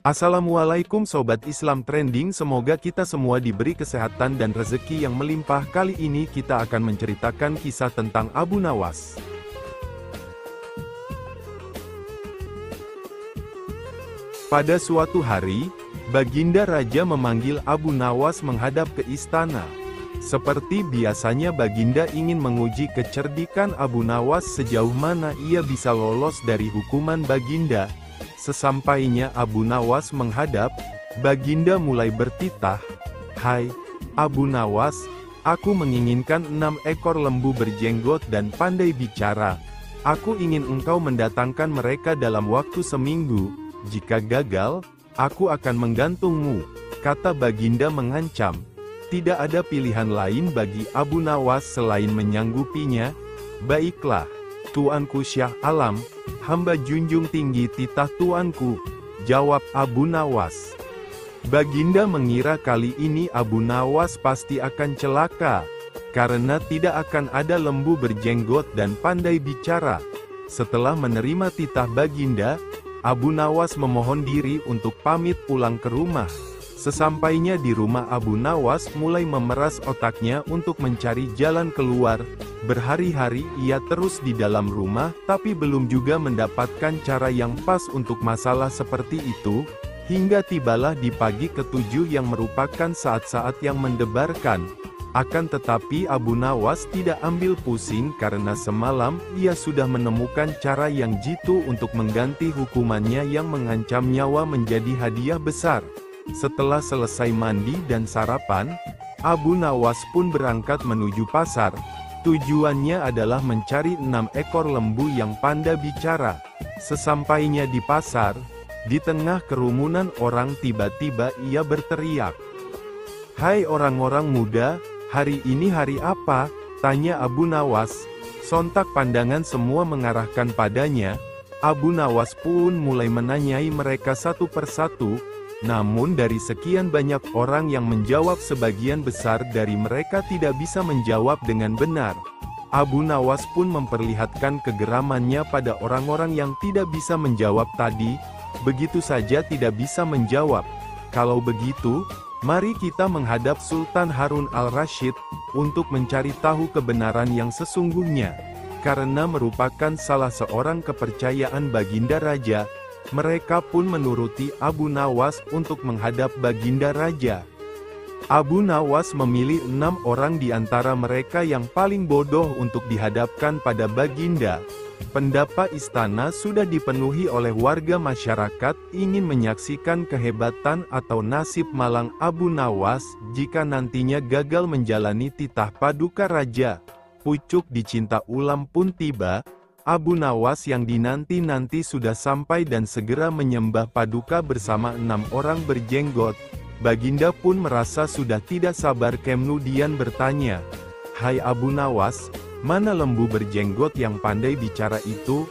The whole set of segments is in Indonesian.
Assalamualaikum Sobat Islam Trending, semoga kita semua diberi kesehatan dan rezeki yang melimpah. Kali ini kita akan menceritakan kisah tentang Abu Nawas. Pada suatu hari, Baginda Raja memanggil Abu Nawas menghadap ke istana. Seperti biasanya Baginda ingin menguji kecerdikan Abu Nawas sejauh mana ia bisa lolos dari hukuman Baginda. Sesampainya Abu Nawas menghadap, Baginda mulai bertitah, "Hai, Abu Nawas, aku menginginkan 6 ekor lembu berjenggot dan pandai bicara. Aku ingin engkau mendatangkan mereka dalam waktu seminggu. Jika gagal, aku akan menggantungmu," kata Baginda mengancam. Tidak ada pilihan lain bagi Abu Nawas selain menyanggupinya. "Baiklah, Tuanku Syah Alam, hamba junjung tinggi titah tuanku," jawab Abu Nawas. Baginda mengira kali ini Abu Nawas pasti akan celaka, karena tidak akan ada lembu berjenggot dan pandai bicara. Setelah menerima titah Baginda, Abu Nawas memohon diri untuk pamit pulang ke rumah. Sesampainya di rumah, Abu Nawas mulai memeras otaknya untuk mencari jalan keluar. Berhari-hari ia terus di dalam rumah, tapi belum juga mendapatkan cara yang pas untuk masalah seperti itu, hingga tibalah di pagi ke-7 yang merupakan saat-saat yang mendebarkan. Akan tetapi Abu Nawas tidak ambil pusing karena semalam ia sudah menemukan cara yang jitu untuk mengganti hukumannya yang mengancam nyawa menjadi hadiah besar. Setelah selesai mandi dan sarapan, Abu Nawas pun berangkat menuju pasar. Tujuannya adalah mencari 6 ekor lembu yang pandai bicara. Sesampainya di pasar, di tengah kerumunan orang tiba-tiba ia berteriak, "Hai orang-orang muda, hari ini hari apa?" tanya Abu Nawas. Sontak pandangan semua mengarahkan padanya. Abu Nawas pun mulai menanyai mereka satu persatu. Namun dari sekian banyak orang yang menjawab, sebagian besar dari mereka tidak bisa menjawab dengan benar. Abu Nawas pun memperlihatkan kegeramannya pada orang-orang yang tidak bisa menjawab tadi. Begitu saja tidak bisa menjawab. "Kalau begitu, mari kita menghadap Sultan Harun al-Rasyid untuk mencari tahu kebenaran yang sesungguhnya." Karena merupakan salah seorang kepercayaan Baginda Raja, mereka pun menuruti Abu Nawas untuk menghadap Baginda Raja. Abu Nawas memilih 6 orang di antara mereka yang paling bodoh untuk dihadapkan pada Baginda. Pendapa istana sudah dipenuhi oleh warga masyarakat ingin menyaksikan kehebatan atau nasib malang Abu Nawas jika nantinya gagal menjalani titah paduka raja. Pucuk dicinta ulam pun tiba. Abu Nawas yang dinanti-nanti sudah sampai dan segera menyembah paduka bersama 6 orang berjenggot. Baginda pun merasa sudah tidak sabar, kemudian bertanya, "Hai Abu Nawas, mana lembu berjenggot yang pandai bicara itu?"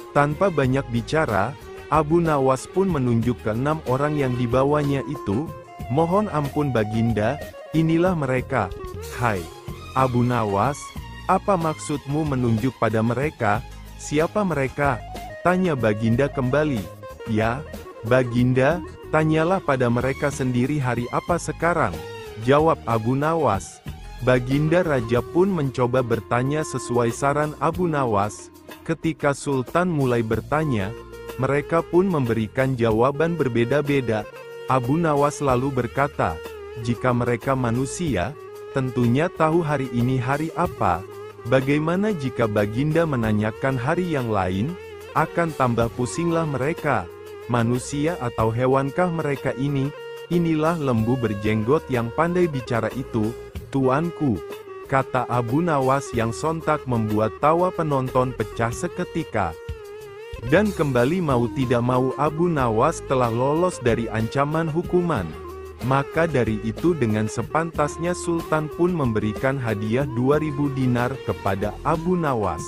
Tanpa banyak bicara, Abu Nawas pun menunjuk ke 6 orang yang dibawanya itu. "Mohon ampun Baginda, inilah mereka." "Hai Abu Nawas, apa maksudmu menunjuk pada mereka? Siapa mereka?" tanya Baginda kembali. "Ya, Baginda, tanyalah pada mereka sendiri hari apa sekarang," jawab Abu Nawas. Baginda Raja pun mencoba bertanya sesuai saran Abu Nawas. Ketika Sultan mulai bertanya, mereka pun memberikan jawaban berbeda-beda. Abu Nawas lalu berkata, "Jika mereka manusia, tentunya tahu hari ini hari apa. Bagaimana jika Baginda menanyakan hari yang lain? Akan tambah pusinglah mereka. Manusia atau hewankah mereka ini? Inilah lembu berjenggot yang pandai bicara itu, tuanku," kata Abu Nawas yang sontak membuat tawa penonton pecah seketika. Dan kembali mau tidak mau Abu Nawas telah lolos dari ancaman hukuman. Maka dari itu dengan sepantasnya Sultan pun memberikan hadiah 2.000 dinar kepada Abu Nawas.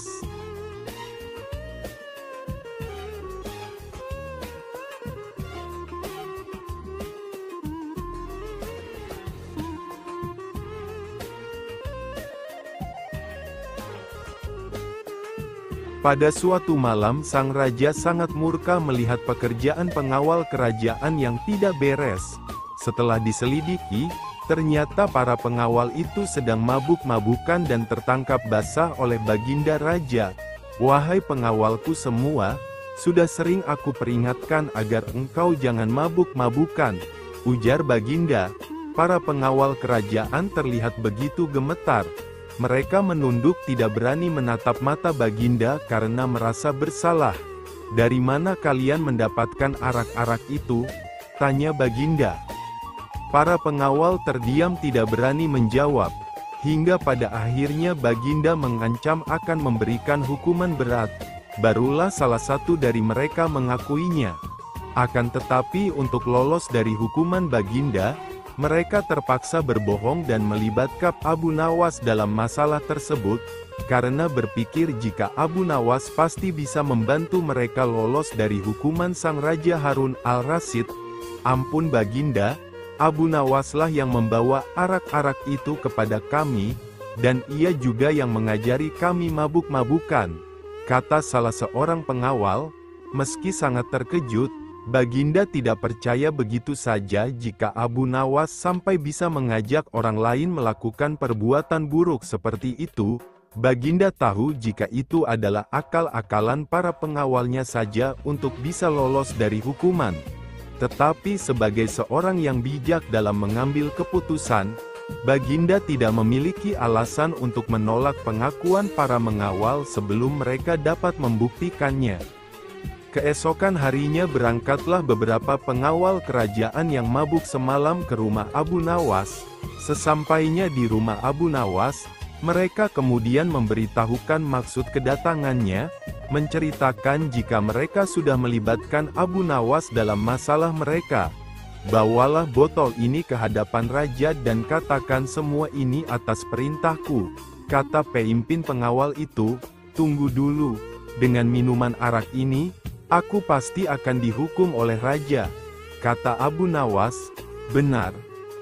Pada suatu malam sang raja sangat murka melihat pekerjaan pengawal kerajaan yang tidak beres. Setelah diselidiki, ternyata para pengawal itu sedang mabuk-mabukan dan tertangkap basah oleh baginda raja. "Wahai pengawalku semua, sudah sering aku peringatkan agar engkau jangan mabuk-mabukan," ujar baginda. Para pengawal kerajaan terlihat begitu gemetar. Mereka menunduk tidak berani menatap mata baginda karena merasa bersalah. "Dari mana kalian mendapatkan arak-arak itu?" tanya baginda. Para pengawal terdiam tidak berani menjawab. Hingga pada akhirnya baginda mengancam akan memberikan hukuman berat. Barulah salah satu dari mereka mengakuinya. Akan tetapi untuk lolos dari hukuman baginda, mereka terpaksa berbohong dan melibatkan Abu Nawas dalam masalah tersebut, karena berpikir jika Abu Nawas pasti bisa membantu mereka lolos dari hukuman sang Raja Harun al-Rasyid. "Ampun baginda, Abu Nawaslah yang membawa arak-arak itu kepada kami, dan ia juga yang mengajari kami mabuk-mabukan," kata salah seorang pengawal. Meski sangat terkejut, baginda tidak percaya begitu saja jika Abu Nawas sampai bisa mengajak orang lain melakukan perbuatan buruk seperti itu. Baginda tahu jika itu adalah akal-akalan para pengawalnya saja untuk bisa lolos dari hukuman. Tetapi sebagai seorang yang bijak dalam mengambil keputusan, baginda tidak memiliki alasan untuk menolak pengakuan para pengawal sebelum mereka dapat membuktikannya. Keesokan harinya berangkatlah beberapa pengawal kerajaan yang mabuk semalam ke rumah Abu Nawas. Sesampainya di rumah Abu Nawas, mereka kemudian memberitahukan maksud kedatangannya, menceritakan jika mereka sudah melibatkan Abu Nawas dalam masalah mereka. "Bawalah botol ini ke hadapan raja dan katakan semua ini atas perintahku," kata pemimpin pengawal itu. "Tunggu dulu, dengan minuman arak ini, aku pasti akan dihukum oleh raja," kata Abu Nawas. "Benar,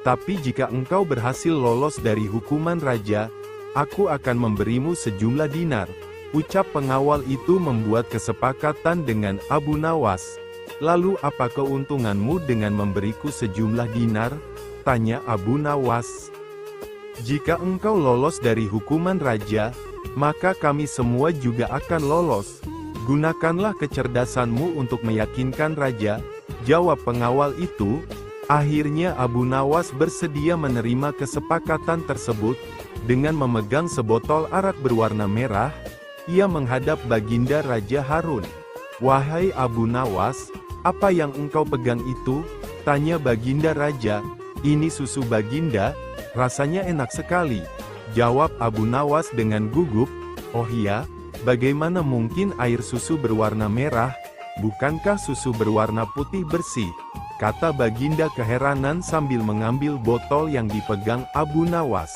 tapi jika engkau berhasil lolos dari hukuman raja, aku akan memberimu sejumlah dinar," ucap pengawal itu membuat kesepakatan dengan Abu Nawas. "Lalu apa keuntunganmu dengan memberiku sejumlah dinar?" tanya Abu Nawas. "Jika engkau lolos dari hukuman raja, maka kami semua juga akan lolos. Gunakanlah kecerdasanmu untuk meyakinkan raja," jawab pengawal itu. Akhirnya Abu Nawas bersedia menerima kesepakatan tersebut. Dengan memegang sebotol arak berwarna merah, ia menghadap baginda Raja Harun. "Wahai Abu Nawas, apa yang engkau pegang itu?" tanya baginda raja. "Ini susu baginda, rasanya enak sekali," jawab Abu Nawas dengan gugup. "Oh iya? Bagaimana mungkin air susu berwarna merah? Bukankah susu berwarna putih bersih?" kata baginda keheranan sambil mengambil botol yang dipegang Abu Nawas.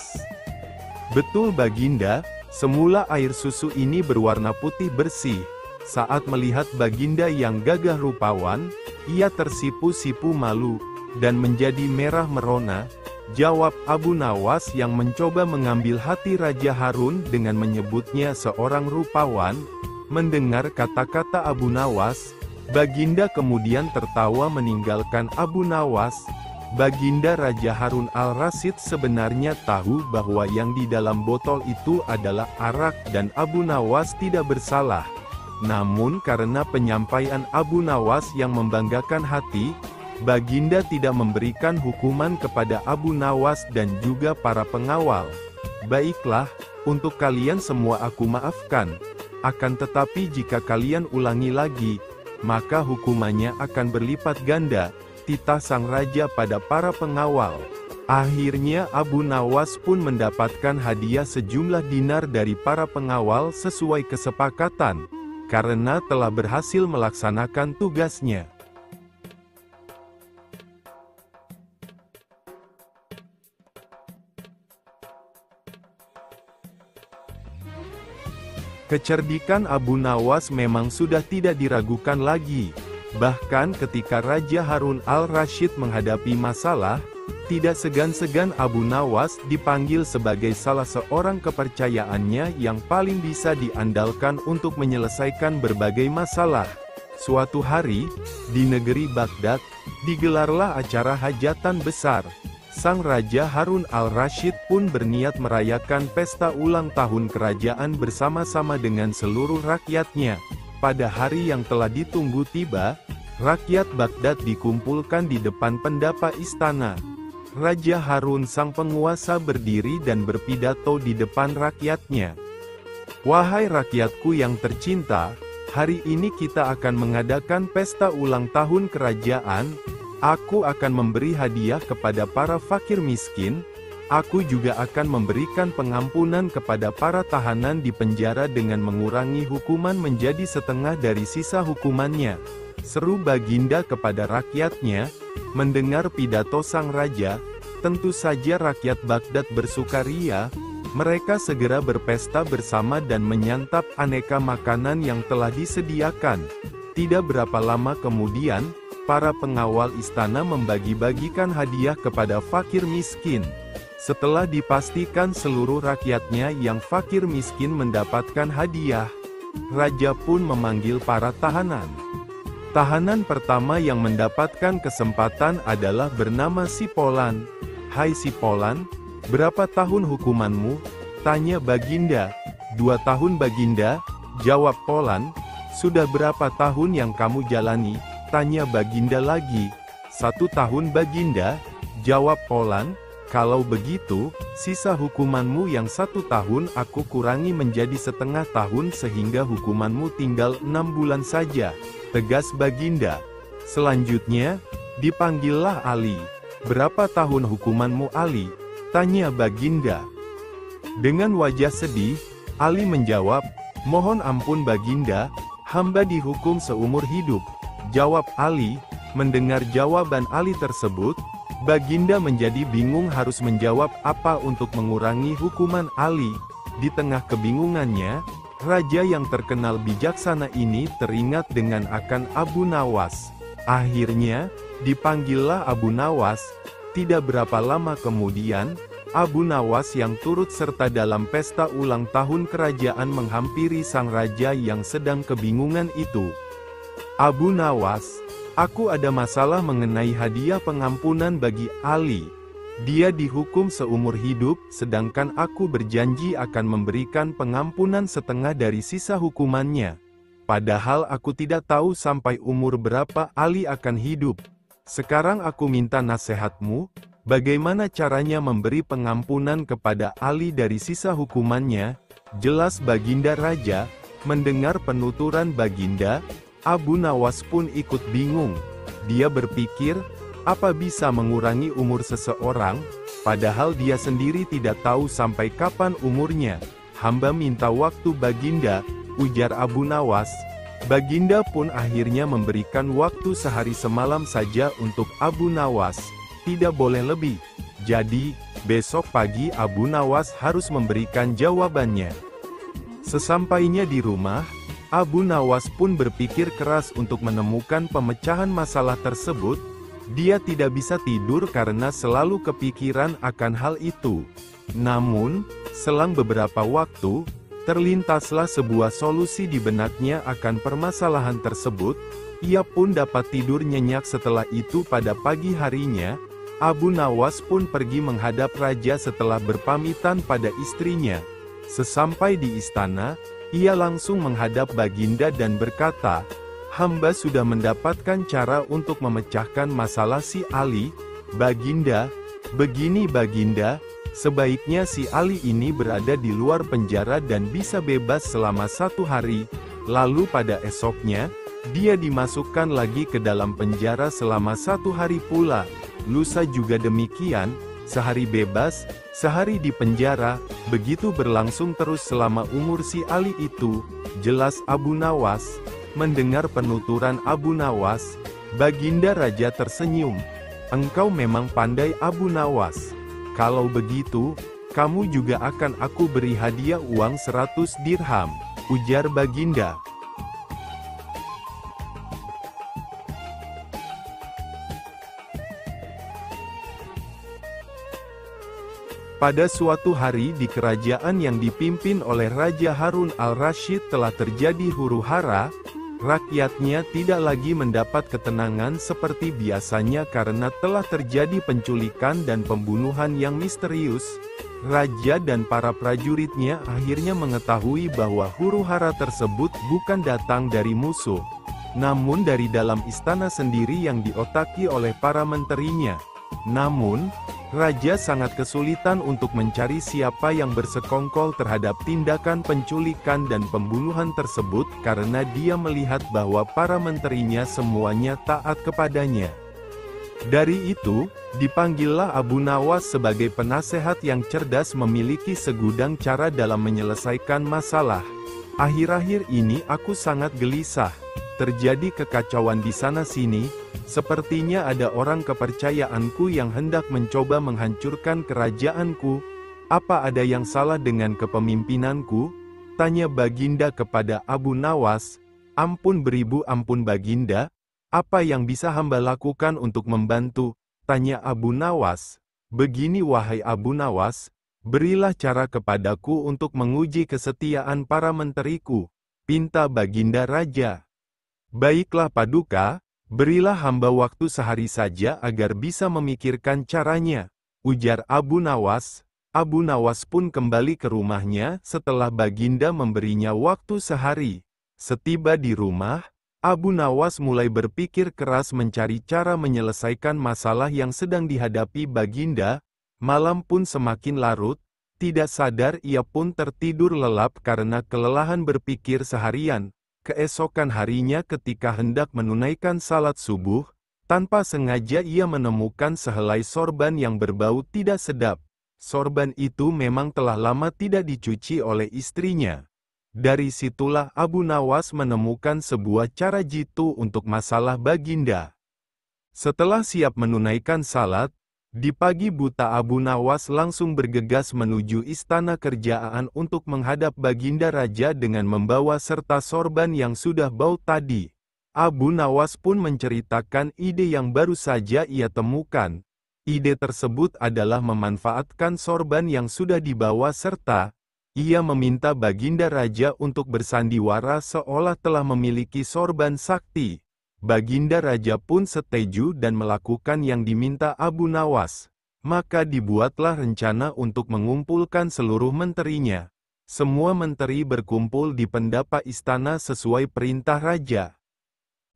"Betul baginda, semula air susu ini berwarna putih bersih." Saat melihat baginda yang gagah rupawan, ia tersipu-sipu malu, dan menjadi merah merona, jawab Abu Nawas yang mencoba mengambil hati Raja Harun dengan menyebutnya seorang rupawan. Mendengar kata-kata Abu Nawas, baginda kemudian tertawa meninggalkan Abu Nawas. Baginda Raja Harun al-Rasyid sebenarnya tahu bahwa yang di dalam botol itu adalah arak dan Abu Nawas tidak bersalah. Namun karena penyampaian Abu Nawas yang membanggakan hati, baginda tidak memberikan hukuman kepada Abu Nawas dan juga para pengawal. "Baiklah, untuk kalian semua aku maafkan. Akan tetapi jika kalian ulangi lagi, maka hukumannya akan berlipat ganda," titah sang raja pada para pengawal. Akhirnya Abu Nawas pun mendapatkan hadiah sejumlah dinar dari para pengawal sesuai kesepakatan, karena telah berhasil melaksanakan tugasnya. Kecerdikan Abu Nawas memang sudah tidak diragukan lagi. Bahkan ketika Raja Harun al-Rasyid menghadapi masalah, Tidak segan-segan Abu Nawas dipanggil sebagai salah seorang kepercayaannya yang paling bisa diandalkan untuk menyelesaikan berbagai masalah. Suatu hari, di negeri Baghdad, digelarlah acara hajatan besar. Sang Raja Harun al-Rasyid pun berniat merayakan pesta ulang tahun kerajaan bersama-sama dengan seluruh rakyatnya. Pada hari yang telah ditunggu tiba, rakyat Baghdad dikumpulkan di depan pendapa istana. Raja Harun sang penguasa berdiri dan berpidato di depan rakyatnya. "Wahai rakyatku yang tercinta, hari ini kita akan mengadakan pesta ulang tahun kerajaan. Aku akan memberi hadiah kepada para fakir miskin. Aku juga akan memberikan pengampunan kepada para tahanan di penjara dengan mengurangi hukuman menjadi setengah dari sisa hukumannya," seru Baginda kepada rakyatnya. Mendengar pidato sang raja, tentu saja rakyat Baghdad bersukaria. Mereka segera berpesta bersama dan menyantap aneka makanan yang telah disediakan. Tidak berapa lama kemudian, para pengawal istana membagi-bagikan hadiah kepada fakir miskin. Setelah dipastikan seluruh rakyatnya yang fakir miskin mendapatkan hadiah, raja pun memanggil para tahanan. Tahanan pertama yang mendapatkan kesempatan adalah bernama Sipolan. "Hai Sipolan, berapa tahun hukumanmu?" tanya Baginda. "2 tahun Baginda," jawab Polan. "Sudah berapa tahun yang kamu jalani?" tanya Baginda lagi. "1 tahun Baginda," jawab Polan. "Kalau begitu, sisa hukumanmu yang 1 tahun aku kurangi menjadi setengah tahun sehingga hukumanmu tinggal 6 bulan saja," tegas Baginda. Selanjutnya, dipanggillah Ali. "Berapa tahun hukumanmu Ali?" tanya Baginda. Dengan wajah sedih, Ali menjawab, "Mohon ampun Baginda, hamba dihukum seumur hidup," jawab Ali. Mendengar jawaban Ali tersebut, Baginda menjadi bingung harus menjawab apa untuk mengurangi hukuman Ali. Di tengah kebingungannya, raja yang terkenal bijaksana ini teringat dengan akan Abu Nawas. Akhirnya, dipanggillah Abu Nawas. Tidak berapa lama kemudian, Abu Nawas yang turut serta dalam pesta ulang tahun kerajaan menghampiri sang raja yang sedang kebingungan itu. "Abu Nawas, aku ada masalah mengenai hadiah pengampunan bagi Ali. Dia dihukum seumur hidup, sedangkan aku berjanji akan memberikan pengampunan setengah dari sisa hukumannya. Padahal aku tidak tahu sampai umur berapa Ali akan hidup. Sekarang aku minta nasihatmu, bagaimana caranya memberi pengampunan kepada Ali dari sisa hukumannya?" Jelas Baginda Raja. Mendengar penuturan Baginda, Abu Nawas pun ikut bingung. Dia berpikir, apa bisa mengurangi umur seseorang, padahal dia sendiri tidak tahu sampai kapan umurnya. "Hamba minta waktu Baginda," ujar Abu Nawas. Baginda pun akhirnya memberikan waktu sehari semalam saja untuk Abu Nawas. Tidak boleh lebih. Jadi, besok pagi Abu Nawas harus memberikan jawabannya. Sesampainya di rumah, Abu Nawas pun berpikir keras untuk menemukan pemecahan masalah tersebut. Dia tidak bisa tidur karena selalu kepikiran akan hal itu. Namun, selang beberapa waktu, terlintaslah sebuah solusi di benaknya akan permasalahan tersebut. Ia pun dapat tidur nyenyak. Setelah itu pada pagi harinya, Abu Nawas pun pergi menghadap raja setelah berpamitan pada istrinya. Sesampai di istana, ia langsung menghadap Baginda dan berkata, "Hamba sudah mendapatkan cara untuk memecahkan masalah si Ali. Baginda, begini Baginda, sebaiknya si Ali ini berada di luar penjara dan bisa bebas selama 1 hari, lalu pada esoknya, dia dimasukkan lagi ke dalam penjara selama 1 hari pula. Lusa juga demikian, sehari bebas, sehari di penjara, begitu berlangsung terus selama umur si Ali itu," jelas Abu Nawas. Mendengar penuturan Abu Nawas, Baginda Raja tersenyum. "Engkau memang pandai Abu Nawas. Kalau begitu, kamu juga akan aku beri hadiah uang 100 dirham, ujar Baginda. Pada suatu hari di kerajaan yang dipimpin oleh Raja Harun al-Rasyid telah terjadi huru-hara. Rakyatnya tidak lagi mendapat ketenangan seperti biasanya karena telah terjadi penculikan dan pembunuhan yang misterius. Raja dan para prajuritnya akhirnya mengetahui bahwa huru-hara tersebut bukan datang dari musuh, namun dari dalam istana sendiri yang diotaki oleh para menterinya. Namun, Raja sangat kesulitan untuk mencari siapa yang bersekongkol terhadap tindakan penculikan dan pembunuhan tersebut karena dia melihat bahwa para menterinya semuanya taat kepadanya. Dari itu, dipanggillah Abu Nawas sebagai penasehat yang cerdas memiliki segudang cara dalam menyelesaikan masalah. Akhir-akhir ini aku sangat gelisah. Terjadi kekacauan di sana-sini, sepertinya ada orang kepercayaanku yang hendak mencoba menghancurkan kerajaanku. Apa ada yang salah dengan kepemimpinanku? Tanya Baginda kepada Abu Nawas. Ampun beribu ampun Baginda, apa yang bisa hamba lakukan untuk membantu? Tanya Abu Nawas. Begini wahai Abu Nawas, berilah cara kepadaku untuk menguji kesetiaan para menteriku, pinta Baginda Raja. Baiklah Paduka, berilah hamba waktu sehari saja agar bisa memikirkan caranya, ujar Abu Nawas. Abu Nawas pun kembali ke rumahnya setelah Baginda memberinya waktu sehari. Setiba di rumah, Abu Nawas mulai berpikir keras mencari cara menyelesaikan masalah yang sedang dihadapi Baginda. Malam pun semakin larut, tidak sadar ia pun tertidur lelap karena kelelahan berpikir seharian. Keesokan harinya ketika hendak menunaikan salat subuh, tanpa sengaja ia menemukan sehelai sorban yang berbau tidak sedap. Sorban itu memang telah lama tidak dicuci oleh istrinya. Dari situlah Abu Nawas menemukan sebuah cara jitu untuk masalah Baginda. Setelah siap menunaikan salat, di pagi buta Abu Nawas langsung bergegas menuju istana kerajaan untuk menghadap Baginda Raja dengan membawa serta sorban yang sudah bau tadi. Abu Nawas pun menceritakan ide yang baru saja ia temukan. Ide tersebut adalah memanfaatkan sorban yang sudah dibawa serta ia meminta Baginda Raja untuk bersandiwara seolah telah memiliki sorban sakti. Baginda Raja pun setuju dan melakukan yang diminta Abu Nawas. Maka dibuatlah rencana untuk mengumpulkan seluruh menterinya. Semua menteri berkumpul di pendapa istana sesuai perintah Raja.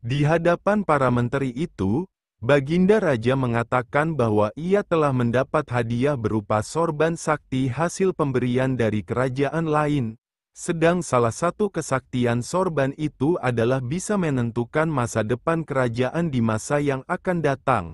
Di hadapan para menteri itu, Baginda Raja mengatakan bahwa ia telah mendapat hadiah berupa sorban sakti hasil pemberian dari kerajaan lain. Sedang salah satu kesaktian sorban itu adalah bisa menentukan masa depan kerajaan di masa yang akan datang.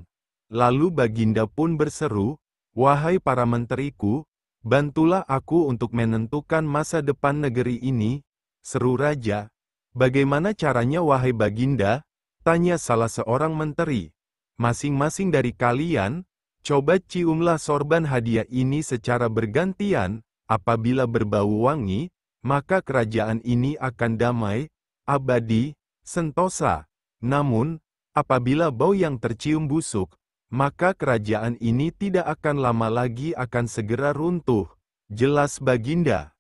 Lalu Baginda pun berseru, "Wahai para menteriku, bantulah aku untuk menentukan masa depan negeri ini." Seru Raja. "Bagaimana caranya wahai Baginda?" tanya salah seorang menteri. "Masing-masing dari kalian, coba ciumlah sorban hadiah ini secara bergantian. Apabila berbau wangi, maka kerajaan ini akan damai, abadi, sentosa. Namun, apabila bau yang tercium busuk, maka kerajaan ini tidak akan lama lagi akan segera runtuh." Jelas Baginda.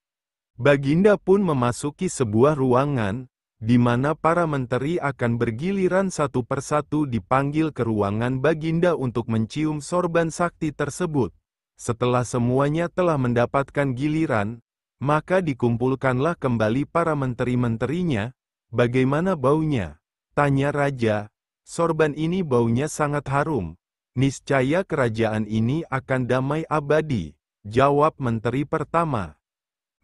Baginda pun memasuki sebuah ruangan, di mana para menteri akan bergiliran satu persatu dipanggil ke ruangan Baginda untuk mencium sorban sakti tersebut. Setelah semuanya telah mendapatkan giliran, maka dikumpulkanlah kembali para menteri-menterinya. "Bagaimana baunya?" tanya Raja. "Sorban ini baunya sangat harum. Niscaya kerajaan ini akan damai abadi," jawab menteri pertama.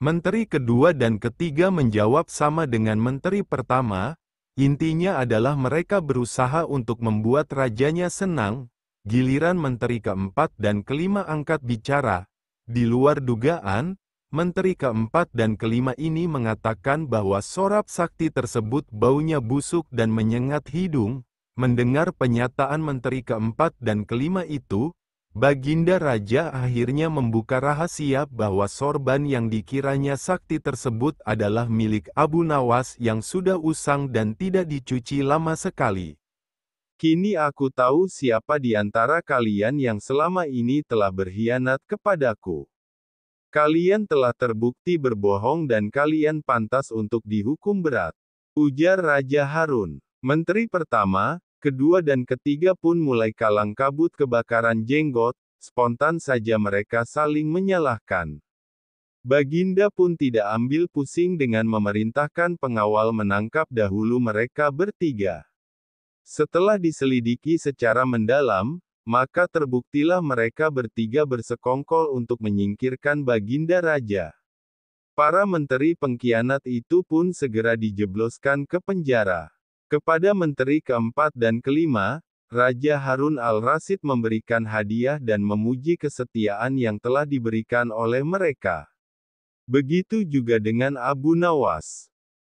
Menteri kedua dan ketiga menjawab sama dengan menteri pertama. Intinya adalah mereka berusaha untuk membuat rajanya senang. Giliran menteri keempat dan kelima angkat bicara. Di luar dugaan, menteri keempat dan kelima ini mengatakan bahwa sorab sakti tersebut baunya busuk dan menyengat hidung. Mendengar penyataan menteri keempat dan kelima itu, Baginda Raja akhirnya membuka rahasia bahwa sorban yang dikiranya sakti tersebut adalah milik Abu Nawas yang sudah usang dan tidak dicuci lama sekali. "Kini aku tahu siapa di antara kalian yang selama ini telah berkhianat kepadaku. Kalian telah terbukti berbohong dan kalian pantas untuk dihukum berat. Ujar Raja Harun. Menteri pertama, kedua dan ketiga pun mulai kalang kabut kebakaran jenggot, spontan saja mereka saling menyalahkan. Baginda pun tidak ambil pusing dengan memerintahkan pengawal menangkap dahulu mereka bertiga. Setelah diselidiki secara mendalam, maka terbuktilah mereka bertiga bersekongkol untuk menyingkirkan Baginda Raja. Para menteri pengkhianat itu pun segera dijebloskan ke penjara. Kepada menteri keempat dan kelima, Raja Harun al-Rasyid memberikan hadiah dan memuji kesetiaan yang telah diberikan oleh mereka. Begitu juga dengan Abu Nawas.